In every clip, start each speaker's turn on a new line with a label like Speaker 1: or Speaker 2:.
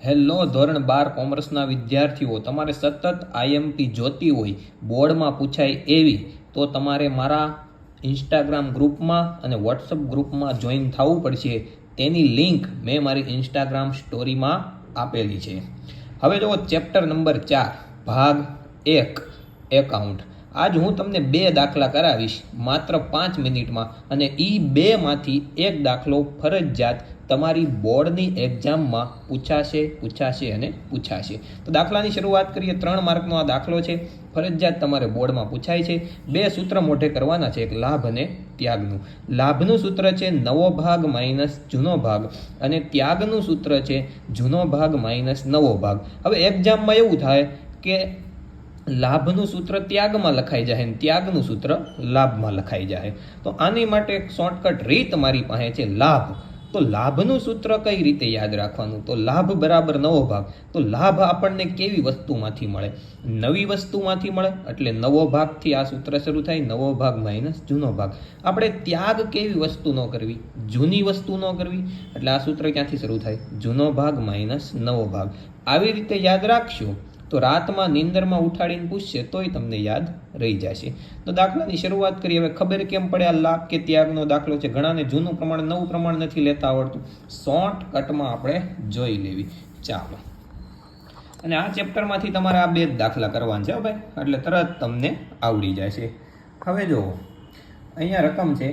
Speaker 1: Hello ધોરણ 12 કોમર્સના વિદ્યાર્થીઓ, તમારે સતત આઈએમપી જોતી હોય, બોર્ડમાં પૂછાય એવી, તો તમારે મારા ઇન્સ્ટાગ્રામ ગ્રુપમાં અને વોટ્સઅપ ગ્રુપમાં જોઈન થવું પડશે. તેની લિંક મેં મારી ઇન્સ્ટાગ્રામ સ્ટોરીમાં આપેલી છે. હવે જો ચેપ્ટર નંબર 4 ભાગ 1 એકાઉન્ટ. આજ હું તમને 2 દાખલા કરાવીશ માત્ર 5 મિનિટમાં, અને એ 2માંથી એક દાખલો ફરજિયાત તમારી બોર્ડની એક્ઝામમાં પૂછાશે. તો દાખલાની શરૂઆત કરીએ. 3 માર્કનો આ દાખલો છે, ફરજિયાત તમારે બોર્ડમાં પૂછાય છે. 2 સૂત્ર મોઢે કરવાના છે, એક લાભ અને ત્યાગનું. લાભનું સૂત્ર છે નવો ભાગ માઇનસ જૂનો ભાગ, અને ત્યાગનું સૂત્ર છે જૂનો ભાગ માઇનસ નવો ભાગ. હવે એક્ઝામમાં એવું થાય કે લાભનું સૂત્ર ત્યાગમાં લખાઈ જાય અને ત્યાગનું સૂત્ર લાભમાં લખાઈ જાય. તો આની માટે એક શોર્ટકટ રીત મારી પાસે છે, લાભ. તો લાભનું સૂત્ર કઈ રીતે યાદ રાખવાનું? તો લાભ બરાબર નવો ભાગ. તો લાભ આપણને કેવી વસ્તુમાંથી મળે? નવી વસ્તુમાંથી મળે, એટલે નવો ભાગથી આ સૂત્ર શરૂ થાય, નવો ભાગ માઇનસ જૂનો ભાગ. આપણે ત્યાગ કેવી વસ્તુ ન કરવી? જૂની વસ્તુ ન કરવી, એટલે આ સૂત્ર ક્યાંથી શરૂ થાય? જૂનો ભાગ માઇનસ નવો ભાગ. આવી રીતે યાદ રાખશો તો રાતમાં નીંદરમાં ઉઠાડીને પૂછશે તોય તમને યાદ રહી જશે. તો દાખલાની શરૂઆત કરીએ. હવે ખબર કેમ પડે આ લાભ કે ત્યાગનો દાખલો છે? ઘણાને જૂનું પ્રમાણ નવું પ્રમાણ નથી લેતા આવડતું. શોર્ટકટમાં આપણે જોઈ લેવી. ચાલો, અને આ ચેપ્ટરમાંથી તમારે આ 2 દાખલા કરવાના છે ભાઈ, એટલે તરત તમને આવડી જશે. હવે જો અહીંયા રકમ છે,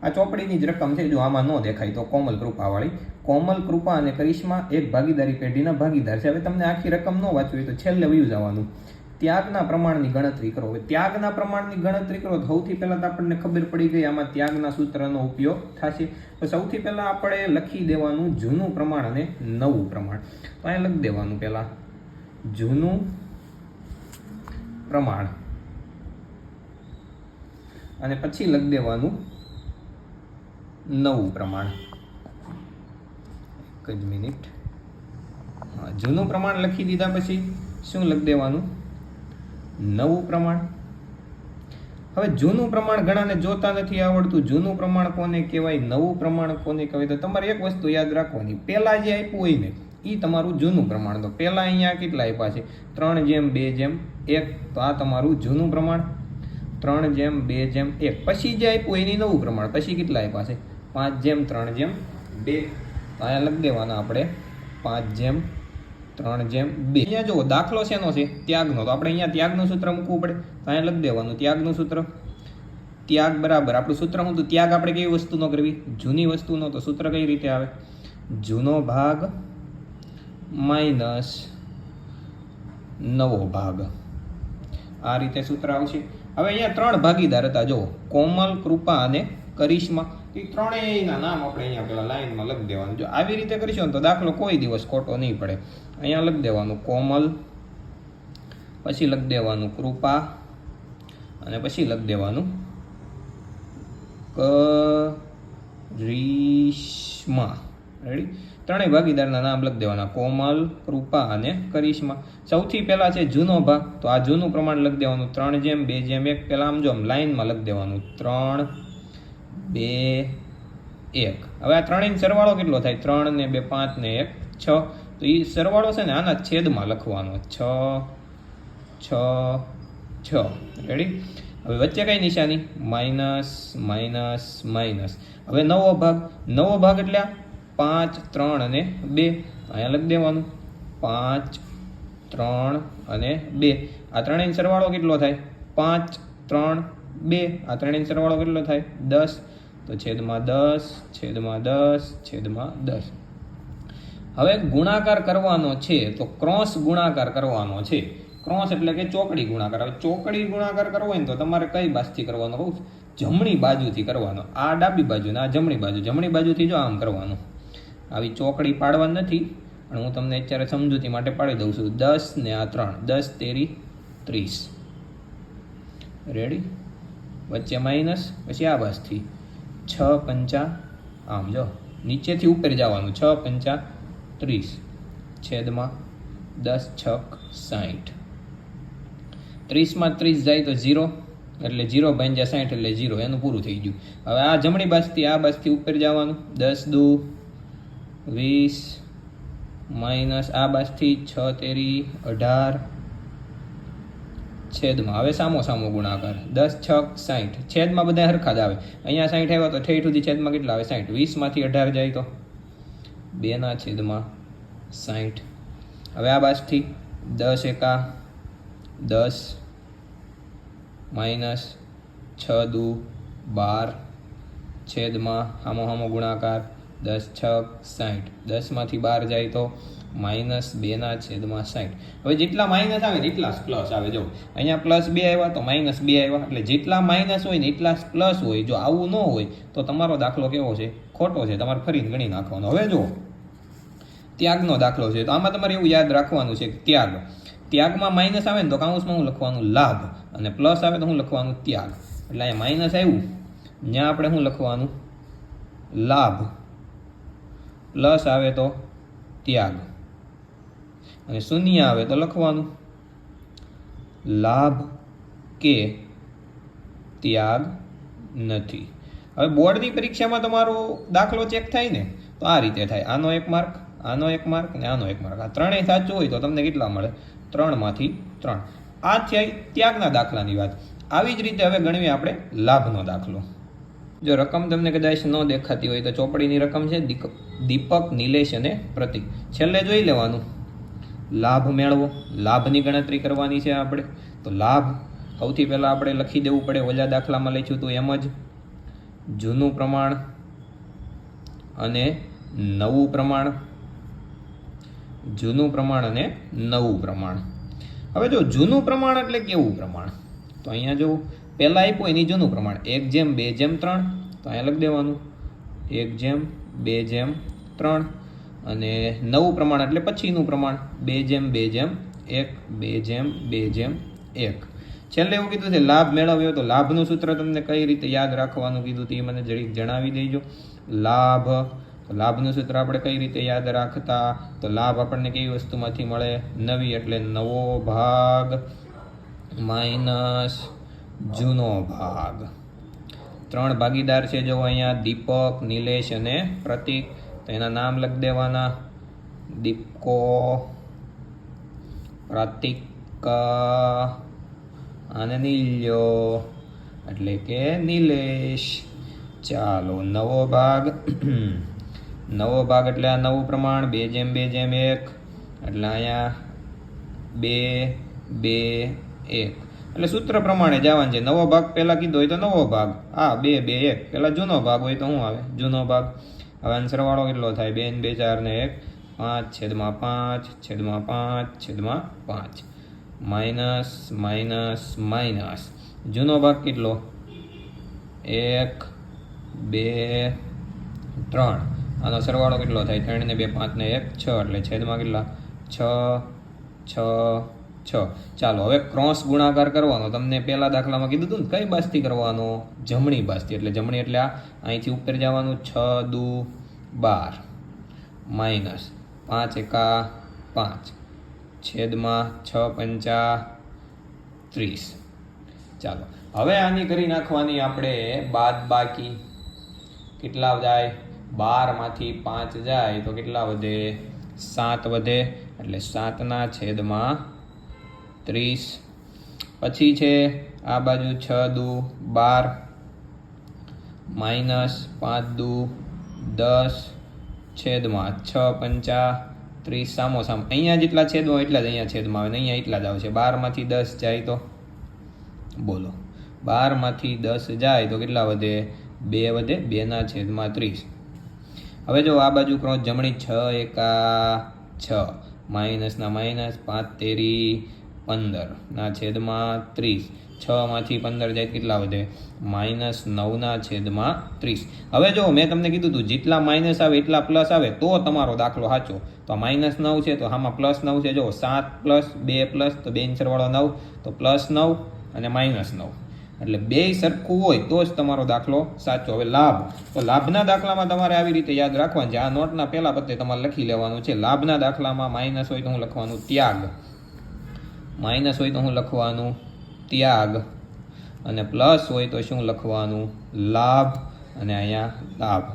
Speaker 1: આ ચોપડીની જ રકમ છે. જો આમાં ન દેખાય તો કોમલ કૃપાવાળી. કોમલ કૃપા અને કરિશ્મા એક ભાગીદારી પેઢીના ભાગીદાર છે. હવે તમને આખી રકમ ન વાંચવી હોય તો છેલ્લે વયું જવાનું. ત્યાગના પ્રમાણની ગણતરી કરો. હવે ત્યાગના પ્રમાણની ગણતરી કરો તો સૌથી પહેલાં તો આપણને ખબર પડી ગઈ આમાં ત્યાગના સૂત્રનો ઉપયોગ થશે. તો સૌથી પહેલાં આપણે લખી દેવાનું જૂનું પ્રમાણ અને નવું પ્રમાણ. તો અહીંયા લખી દેવાનું પહેલાં જૂનું પ્રમાણ, અને પછી લખી દેવાનું નવું પ્રમાણ. એક જ મિનિટ. જૂનું પ્રમાણ લખી દીધા પછી શું લખી દેવાનું? નવું પ્રમાણ. હવે જૂનું પ્રમાણ ઘણાને જોતા નથી આવડતું. જૂનું પ્રમાણ કોને કહેવાય, નવું પ્રમાણ કોને કહેવાય? તો તમારે એક વસ્તુ યાદ રાખવાની, પહેલા જે આપ્યું હોય ને એ તમારું જૂનું પ્રમાણ. તો પહેલા અહીંયા કેટલા આપ્યા છે? 3:2:1. તો આ તમારું જૂનું પ્રમાણ. 3:2:1. પછી જે આપ્યું એની નવું પ્રમાણ. પછી કેટલા આપ્યા છે? 5:3:2. તો અહીંયા લખી દેવાના આપણે 5:3:2. અહીંયા જુઓ દાખલો શેનો છે? ત્યાગનો. તો આપણે અહીંયા ત્યાગનું સૂત્ર મૂકવું પડે. તો અહીંયા લખી દેવાનું ત્યાગનું સૂત્ર. ત્યાગ બરાબર આપણું સૂત્ર શું હતું? ત્યાગ આપણે કેવી વસ્તુનો કરવી? જૂની વસ્તુનો. તો સૂત્ર કઈ રીતે આવે? જૂનો ભાગ માઇનસ નવો ભાગ. આ રીતે સૂત્ર આવશે. હવે અહીંયા 3 ભાગીદાર હતા. જો કોમલ, કૃપા અને કરિશ્મા. એ ત્રણેયના નામ આપણે અહીંયા પેલા લાઈનમાં લખી દેવાનું. જો આવી રીતે કરીશું તો દાખલો કોઈ દિવસ ખોટો નહીં પડે. અહીંયા લખી દેવાનું કોમલ, પછી લખી દેવાનું કૃપા, અને પછી લખી દેવાનું કરિશ્મા. રેડી? ત્રણેય ભાગીદારના નામ લખી દેવાના, કોમલ, કૃપા અને કરિશ્મા. સૌથી પહેલા છે જૂનો ભાગ. તો આ જૂનું પ્રમાણ લખી દેવાનું 3:2:1. પહેલા આમ જો આમ લાઈનમાં લખી દેવાનું 3:2:1. હવે આ ત્રણેયનો સરવાળો કેટલો થાય? 3 ને 2 5 ને 1 6. તો એ સરવાળો છે ને આના છેદમાં લખવાનો 6 6 6. રેડી? હવે વચ્ચે કઈ નિશાની? Minus minus minus. હવે નવો ભાગ. નવો ભાગ એટલે 5 3 અને 2. અહીંયા લખી દેવાનું 5 3 અને 2. આ ત્રણેયનો સરવાળો કેટલો થાય? 5 3 2. આ ત્રણેયનો સરવાળો કેટલો થાય? 10. તો છેદમાં 10 છેદમાં 10 છેદમાં 10. હવે ગુણાકાર કરવાનો છે તો ક્રોસ ગુણાકાર કરવાનો છે. ક્રોસ એટલે કે ચોકડી ગુણાકાર. હવે ચોકડી ગુણાકાર કરવો હોય ને તો તમારે કઈ બાજુથી કરવાનો? કહું, જમણી બાજુથી કરવાનો. આ ડાબી બાજુ ને આ જમણી બાજુ. જમણી બાજુથી જો આમ કરવાનું. આવી ચોકડી પાડવાની નથી, પણ હું તમને અત્યારે સમજૂતી માટે પાડી દઉં છું. 10 ને આ 3, 10 તેરી 30. રેડી? વચ્ચે માઇનસ, પછી આ બાજુથી 6 5 આમ જો નીચેથી ઉપર જવાનું. 6 5 30 છેદમાં 10 6 60. 30માં 30 જાય તો 0, એટલે 0 × 60 એટલે 0. એનું પૂરું થઈ ગયું. હવે આ જમણી બાજુથી આ બાજુથી ઉપર જવાનું. 10 2 20 માઇનસ આ બાજુથી 6 તેરી 18 છેદમાં હવે સામો સામો ગુણાકાર 10 6 60 છેદમાં બધા હરખા જ આવે અહીંયા 60 આવ્યા તો ઠેઠ સુધી છેદમાં કેટલા આવે 60 20 માંથી 18 જાય તો 2/60 હવે આ બાજુથી 10 એકા 10 માઇનસ 6 દુ 12 છેદમાં હામો હામો ગુણાકાર 10 6 60 10 માંથી 12 જાય તો -2/60 હવે જેટલા માઇનસ આવે ને એટલા પ્લસ આવે જો અહીંયા +2 આવ્યા તો -2 આવ્યા એટલે જેટલા માઇનસ હોય ને એટલા પ્લસ હોય જો આવું ન હોય તો તમારો દાખલો કેવો છે ખોટો છે તમારે ફરીને ગણી નાખવાનો હવે જો ત્યાગનો દાખલો છે તો આમાં તમારે એવું યાદ રાખવાનું છે કે ત્યાગમાં માઇનસ આવે ને તો કાઉન્સમાં હું લખવાનું લાભ અને પ્લસ આવે તો હું લખવાનું ત્યાગ એટલે અહીંયા માઇનસ આવ્યું ત્યાં આપણે શું લખવાનું લાભ પ્લસ આવે તો ત્યાગ અને શૂન્ય આવે તો લખવાનું લાભ કે ત્યાગ નથી હવે બોર્ડની પરીક્ષામાં તમારો દાખલો ચેક થાય ને તો આ રીતે થાય આનો 1 માર્ક આનો 1 માર્ક ને આનો 1 માર્ક આ ત્રણેય સાચું હોય તો તમને કેટલા મળે 3/3 આ થઈ ત્યાગના દાખલાની વાત આવી જ રીતે હવે ગણવી આપણે લાભનો દાખલો જો રકમ તમને કદાચ ન દેખાતી હોય તો ચોપડીની રકમ છે દીપક નિલેશ અને પ્રતિક છેલ્લે જોઈ લેવાનું લાભ મેળવો લાભની ગણતરી કરવાની છે આપણે તો લાભ સૌથી પહેલાં આપણે લખી દેવું પડે ઓલા દાખલામાં લખ્યું હતું એમ જ જૂનું પ્રમાણ અને નવું પ્રમાણ જૂનું પ્રમાણ અને નવું પ્રમાણ હવે જો જૂનું પ્રમાણ એટલે કેવું પ્રમાણ તો અહીંયા જો પહેલાં આપ્યું એની જૂનું પ્રમાણ 1/2/3 તો અહીંયા લખી દેવાનું 1/2/3 અને નવું પ્રમાણ એટલે પછીનું પ્રમાણ 2/2/1 2/2/1 છેલ્લે એવું કીધું છે લાભ મેળવ્યો તો લાભનું સૂત્ર તમને કઈ રીતે યાદ રાખવાનું કીધું તે મને જરીક જણાવી દેજો લાભનું સૂત્ર આપણે કઈ રીતે યાદ રાખતા તો લાભ આપણને કેવી વસ્તુમાંથી મળે નવી એટલે નવો ભાગ માઇનસ જૂનો ભાગ 3 ભાગીદાર છે જો અહીંયા દીપક નિલેશ અને પ્રતિક તો એના નામ લખી દેવાના દીપકો પ્રતિક અને નીલ્યો એટલે કે નિલેશ ચાલો નવો ભાગ એટલે આ નવું પ્રમાણ 2/2/1 એટલે અહીંયા 2/2/1 એટલે સૂત્ર પ્રમાણે જવાનું છે નવો ભાગ પહેલાં કીધો હોય તો નવો ભાગ 2/2/1 પહેલાં જૂનો ભાગ હોય તો શું આવે જૂનો ભાગ હવે સરવાળો કેટલો થાય 2 ને 2 4 ને 1 5/5/5/5 માઇનસ માઇનસ માઇનસ જૂનો ભાગ કેટલો 1 2 3 આનો સરવાળો કેટલો થાય 3 ને 2 5 ને 1 6 એટલે છેદમાં કેટલા 6 ચાલો હવે ક્રોસ ગુણાકાર કરવાનો તમને પહેલા દાખલામાં કીધું હતું ને કઈ બાજુથી કરવાનો જમણી બાજુથી એટલે જમણી એટલે આ અહીંથી ઉપર જવાનું 6 દુ 12 માઇનસ 5 એકા 5 છેદમાં 6 પંચા 30 ચાલો હવે આની કરી નાખવાની આપણે બાદ બાકી કેટલા જાય 12 માંથી 5 જાય તો કેટલા વધે 7 વધે એટલે 7/30 પછી છે આ બાજુ 6 દુ 12 માઇનસ 5 દુ 10 છેદમાં 6 પંચા 30 સામો સામ અહીંયા જેટલા છેદમાં એટલા જ અહીંયા છેદમાં આવે ને અહીંયા એટલા જ આવશે 12 માંથી 10 જાય તો બોલો 12 માંથી 10 જાય તો કેટલા વધે 2 વધે 2/30 હવે જો આ બાજુ ક્રોસ જમણી 6 એકા 6 માઇનસના માઇનસ 5 તેરી 15/30 6 માંથી 15 જાય કેટલા વધે -9/30 હવે જો મેં તમને કીધું હતું જેટલા માઇનસ આવે એટલા પ્લસ આવે તો તમારો દાખલો સાચો તો -9 છે તો આમાં +9 છે જો 7 + 2 + તો 2 સરવાળો 9 તો +9 અને -9 એટલે બે સરખું હોય તો જ તમારો દાખલો સાચો હવે લાભ તો લાભના દાખલામાં તમારે આવી રીતે યાદ રાખવાનું છે આ નોટના પહેલા પત્તે તમારે લખી લેવાનું છે લાભના દાખલામાં માઇનસ હોય તો હું લખવાનું ત્યાગ માઇનસ હોય તો હું લખવાનું ત્યાગ અને પ્લસ હોય તો શું લખવાનું લાભ અને અહીંયા લાભ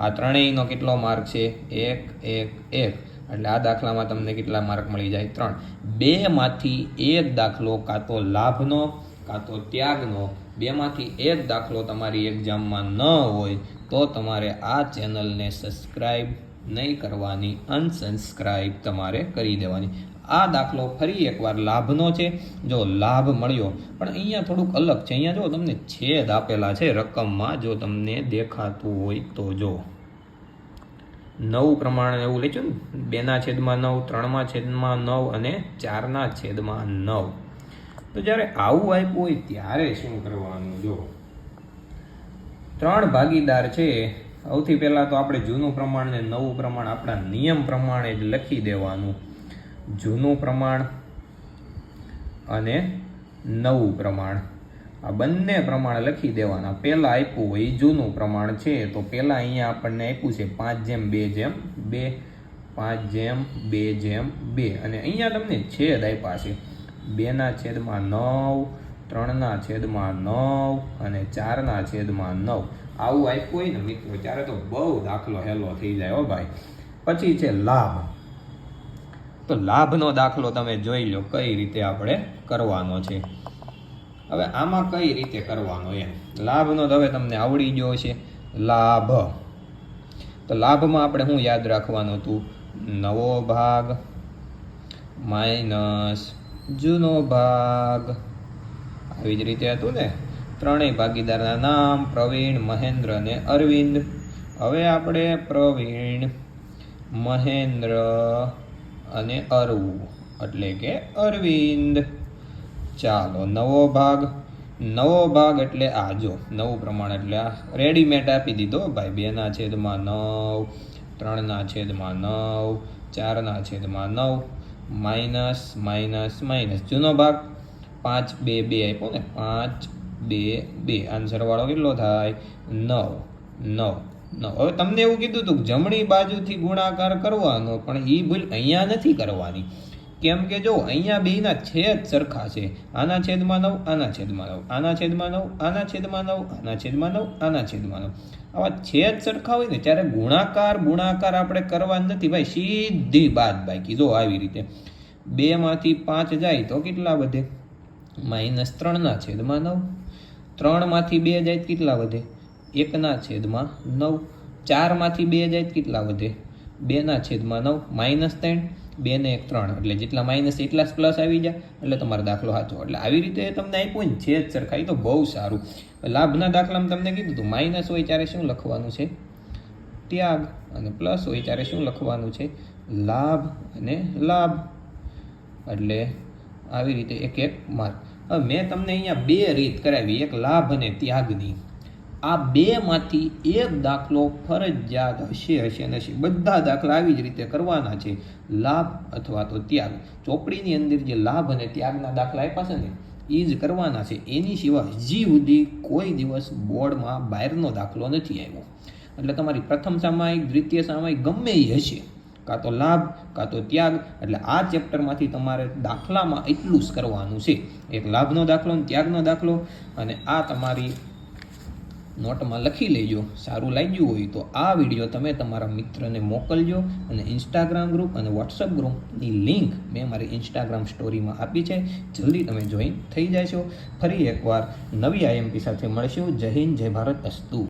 Speaker 1: આ ત્રણેયનો કેટલો માર્ક છે 1 1 1 એટલે આ દાખલામાં તમને કેટલા માર્ક મળી જાય? 3. બેમાંથી એક દાખલો કાં તો લાભનો કાં તો ત્યાગનો, બેમાંથી એક દાખલો તમારી એક્ઝામમાં ન હોય તો તમારે આ ચેનલને સબસ્ક્રાઈબ નહીં કરવાની, અનસબસ્ક્રાઈબ તમારે કરી દેવાની. આ દાખલો ફરી એકવાર લાભનો છે. જો લાભ મળ્યો, પણ અહીંયા થોડુંક અલગ છે. અહીંયા જો તમને છેદ આપેલા છે રકમમાં, જો તમને દેખાતું હોય તો જો 9 પ્રમાણે એવું લખ્યું ને, 2/9, 3/9 અને 4/9. તો જ્યારે આવું આપ્યું હોય ત્યારે શું કરવાનું? જો 3 ભાગીદાર છે. સૌથી પહેલાં તો આપણે જૂનું પ્રમાણ ને નવું પ્રમાણ આપણા નિયમ પ્રમાણે જ લખી દેવાનું. જૂનું પ્રમાણ અને નવું પ્રમાણ, આ બંને પ્રમાણ લખી દેવાના. પહેલાં આપ્યું હોય એ જૂનું પ્રમાણ છે, તો પહેલાં અહીંયા આપણને આપ્યું છે 5:2:2, 5:2:2, અને અહીંયા તમને છેદ આપ્યા છે 2/9, 3/9 અને 4/9. આવું આપ્યું હોય ને મિત્રો, ત્યારે તો બહુ દાખલો હેલો થઈ જાય હો ભાઈ. પછી છે લાભ. તો લાભનો દાખલો તમે જોઈ લો કઈ રીતે આપણે કરવાનો છે. હવે આમાં કઈ રીતે કરવાનો એમ, લાભનો તો હવે તમને આવડી ગયો છે. લાભ, તો લાભમાં આપણે શું યાદ રાખવાનું હતું? નવો ભાગ માઇનસ જૂનો ભાગ, આવી જ રીતે હતું ને. ત્રણેય ભાગીદારના નામ પ્રવીણ, મહેન્દ્ર અને અરવિંદ. હવે આપણે પ્રવીણ, મહેન્દ્ર અને અરુ એટલે કે અરવિંદ. ચાલો નવો ભાગ. નવો ભાગ એટલે આ જો નવું પ્રમાણ, એટલે આ રેડીમેડ આપી દીધો ભાઈ. 2/9, 3/9, 4/9, માઇનસ માઇનસ માઇનસ. જૂનો ભાગ 5:2:2 આપ્યો ને, 5:2:2. આન્સર વાળો કેટલો થાય? 9. હવે તમને એવું કીધું હતું જમણી બાજુથી ગુણાકાર કરવાનો, પણ એ ભૂલ અહીંયા નથી કરવાની. કેમ કે જો અહીંયા બેના છેદ સરખા છે. આના છેદમાં 9, આના છેદમાં 9, આના છેદમાં 9, આના છેદમાં 9, આના છેદમાં 9, આના છેદમાં 9. આવા છેદ સરખા હોય ને ત્યારે ગુણાકાર આપણે કરવા નથી ભાઈ, સીધી બાદબાકી. જો આવી રીતે 2માંથી 5 જાય તો કેટલા વધે? -3/9. 3માંથી 2 જાય કેટલા વધે? 1/9. 4માંથી 2 જાય કેટલા વધે? 2/9. -3, 2 ને 1 3, એટલે જેટલા માઇનસ એટલા જ પ્લસ આવી જાય, એટલે તમારો દાખલો સાચો. એટલે આવી રીતે તમને આપ્યું ને છેદ સરખા, તો બહુ સારું. લાભના દાખલામાં તમને કીધું હતું માઇનસ હોય ત્યારે શું લખવાનું છે? ત્યાગ, અને પ્લસ હોય ત્યારે શું લખવાનું છે? લાભ અને લાભ. એટલે આવી રીતે એક એક માર્ક. હવે મેં તમને અહીંયા 2 રીત કરાવી, એક લાભ અને ત્યાગની. આ બેમાંથી એક દાખલો ફરજિયાત હશે અને હશે. બધા દાખલા આવી જ રીતે કરવાના છે, લાભ અથવા તો ત્યાગ. ચોપડીની અંદર જે લાભ અને ત્યાગના દાખલા આપ્યા છે ને એ જ કરવાના છે. એની સિવાય હજી સુધી કોઈ દિવસ બોર્ડમાં બહારનો દાખલો નથી આવ્યો. એટલે તમારી પ્રથમ સામાયિક, દ્વિતીય સામાયિક ગમે એ હશે, કાં તો લાભ કાં તો ત્યાગ. એટલે આ ચેપ્ટરમાંથી તમારે દાખલામાં એટલું જ કરવાનું છે, એક લાભનો દાખલો અને ત્યાગનો દાખલો. અને આ તમારી નોટમાં લખી લેજો. સારું લાગ્યું હોય તો આ વિડીયો તમે તમારા મિત્રને મોકલજો, અને ઇન્સ્ટાગ્રામ ગ્રુપ અને વોટ્સઅપ ગ્રુપની લિંક મેં મારી ઇન્સ્ટાગ્રામ સ્ટોરીમાં આપી છે. જલ્દી તમે જોઈન થઈ જશો. ફરી એકવાર નવી IMP સાથે મળશું. જય હિન્દ, જય ભારત, અસ્તુ.